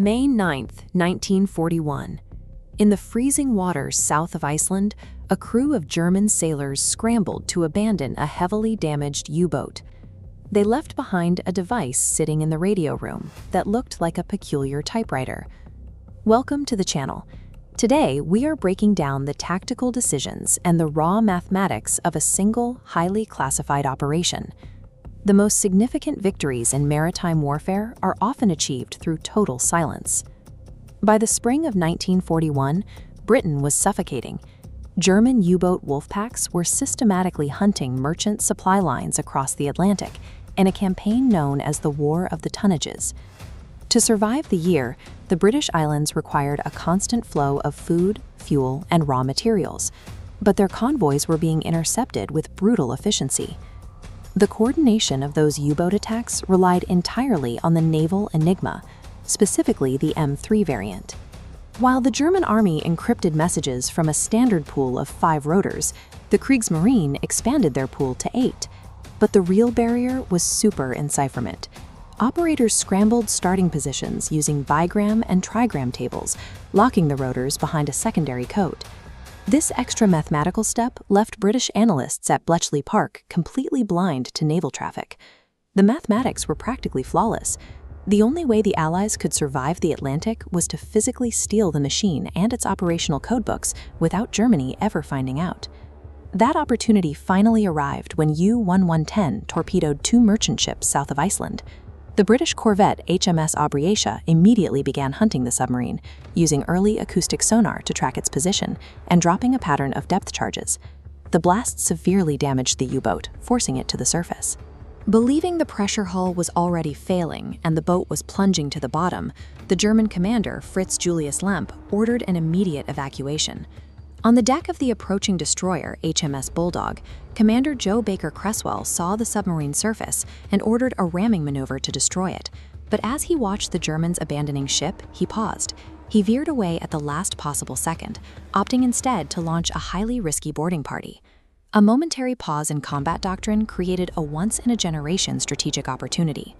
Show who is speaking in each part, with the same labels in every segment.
Speaker 1: May 9th, 1941. In the freezing waters south of Iceland, a crew of German sailors scrambled to abandon a heavily damaged U-boat. They left behind a device sitting in the radio room that looked like a peculiar typewriter. Welcome to the channel. Today, we are breaking down the tactical decisions and the raw mathematics of a single, highly classified operation. The most significant victories in maritime warfare are often achieved through total silence. By the spring of 1941, Britain was suffocating. German U-boat wolfpacks were systematically hunting merchant supply lines across the Atlantic in a campaign known as the War of the Tonnages. To survive the year, the British islands required a constant flow of food, fuel, and raw materials, but their convoys were being intercepted with brutal efficiency. The coordination of those U-boat attacks relied entirely on the naval Enigma, specifically the M3 variant. While the German army encrypted messages from a standard pool of 5 rotors, the Kriegsmarine expanded their pool to 8. But the real barrier was super encipherment. Operators scrambled starting positions using bigram and trigram tables, locking the rotors behind a secondary code. This extra mathematical step left British analysts at Bletchley Park completely blind to naval traffic. The mathematics were practically flawless. The only way the Allies could survive the Atlantic was to physically steal the machine and its operational codebooks without Germany ever finding out. That opportunity finally arrived when U-110 torpedoed 2 merchant ships south of Iceland. The British corvette HMS Aubreysia immediately began hunting the submarine, using early acoustic sonar to track its position and dropping a pattern of depth charges. The blast severely damaged the U-boat, forcing it to the surface. Believing the pressure hull was already failing and the boat was plunging to the bottom, the German commander, Fritz Julius Lemp, ordered an immediate evacuation. On the deck of the approaching destroyer, HMS Bulldog, Commander Joe Baker Creswell saw the submarine surface and ordered a ramming maneuver to destroy it. But as he watched the Germans abandoning ship, he paused. He veered away at the last possible second, opting instead to launch a highly risky boarding party. A momentary pause in combat doctrine created a once-in-a-generation strategic opportunity.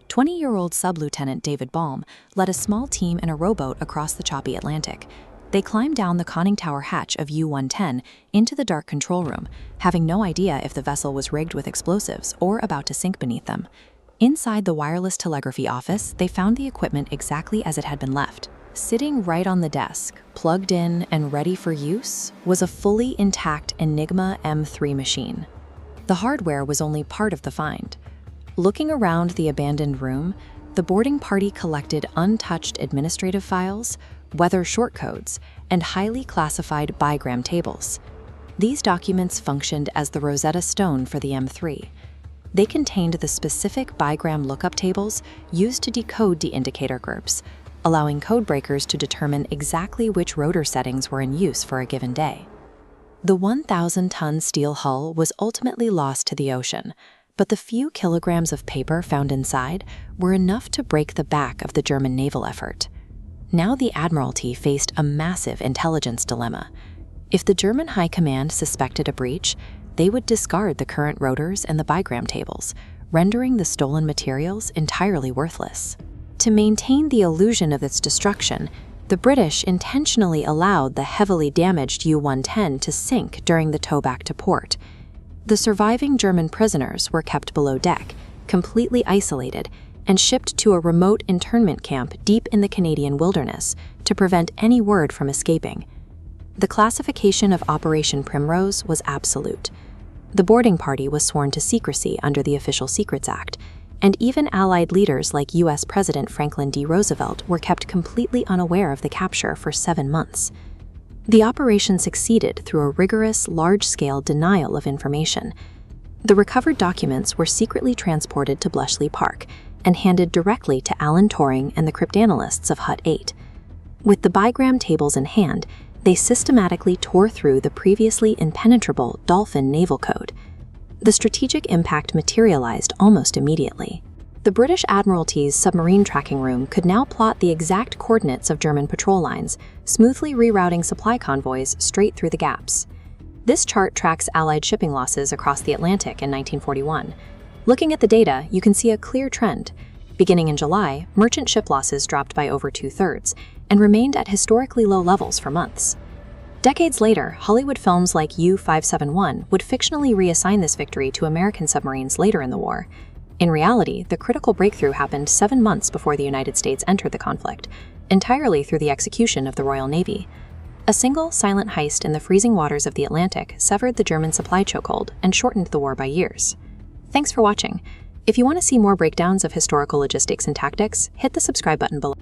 Speaker 1: 20-year-old Sub-Lieutenant David Balm led a small team in a rowboat across the choppy Atlantic. They climbed down the conning tower hatch of U-110 into the dark control room, having no idea if the vessel was rigged with explosives or about to sink beneath them. Inside the wireless telegraphy office, they found the equipment exactly as it had been left. Sitting right on the desk, plugged in and ready for use, was a fully intact Enigma M3 machine. The hardware was only part of the find. Looking around the abandoned room, the boarding party collected untouched administrative files, weather shortcodes, and highly classified bigram tables. These documents functioned as the Rosetta Stone for the M3. They contained the specific bigram lookup tables used to decode the indicator groups, allowing codebreakers to determine exactly which rotor settings were in use for a given day. The 1,000-ton steel hull was ultimately lost to the ocean, but the few kilograms of paper found inside were enough to break the back of the German naval effort. Now the Admiralty faced a massive intelligence dilemma. If the German High Command suspected a breach, they would discard the current rotors and the bigram tables, rendering the stolen materials entirely worthless. To maintain the illusion of its destruction, the British intentionally allowed the heavily damaged U-110 to sink during the towback to port. The surviving German prisoners were kept below deck, completely isolated, and shipped to a remote internment camp deep in the Canadian wilderness to prevent any word from escaping. The classification of Operation Primrose was absolute. The boarding party was sworn to secrecy under the Official Secrets Act, and even Allied leaders like U.S. President Franklin D. Roosevelt were kept completely unaware of the capture for 7 months. The operation succeeded through a rigorous, large-scale denial of information. The recovered documents were secretly transported to Bletchley Park and handed directly to Alan Turing and the cryptanalysts of Hut 8. With the bigram tables in hand, they systematically tore through the previously impenetrable Dolphin naval code. The strategic impact materialized almost immediately. The British Admiralty's submarine tracking room could now plot the exact coordinates of German patrol lines, smoothly rerouting supply convoys straight through the gaps. This chart tracks Allied shipping losses across the Atlantic in 1941. Looking at the data, you can see a clear trend. Beginning in July, merchant ship losses dropped by over 2/3 and remained at historically low levels for months. Decades later, Hollywood films like U-571 would fictionally reassign this victory to American submarines later in the war. In reality, the critical breakthrough happened 7 months before the United States entered the conflict, entirely through the execution of the Royal Navy. A single, silent heist in the freezing waters of the Atlantic severed the German supply chokehold and shortened the war by years. Thanks for watching. If you want to see more breakdowns of historical logistics and tactics, hit the subscribe button below.